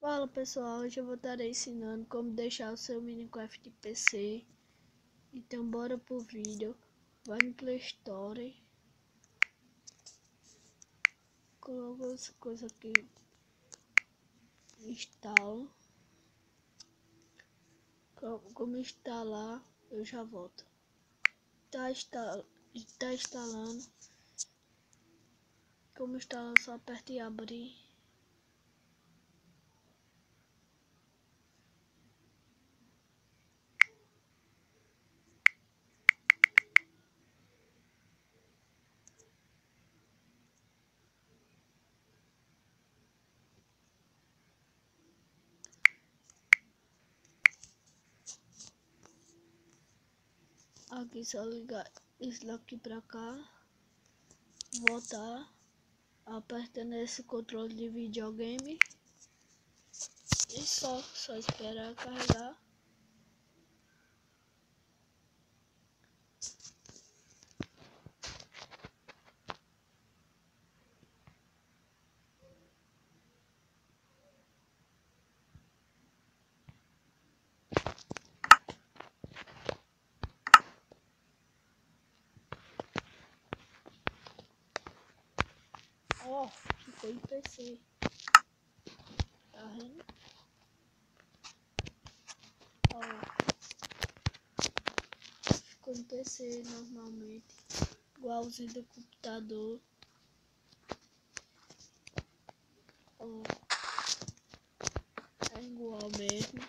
Fala pessoal, hoje eu vou estar ensinando como deixar o seu Minecraft de PC. Então bora pro vídeo. Vai no Play Store, coloca essa coisa aqui, instala. Como instalar, eu já volto. Tá instalando. Como instalar, só aperta e abrir. Aqui só ligar isso daqui pra cá, voltar, apertando esse controle de videogame e só esperar carregar. Ó, ficou em PC. Tá vendo? Ó, ficou em PC normalmente, igualzinho do computador. Ó, é igual mesmo.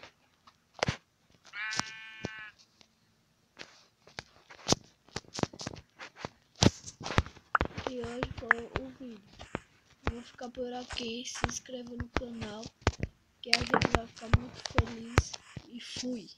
E hoje foi o vídeo. Vou ficar por aqui, se inscreva no canal, que a gente vai ficar muito feliz. E fui!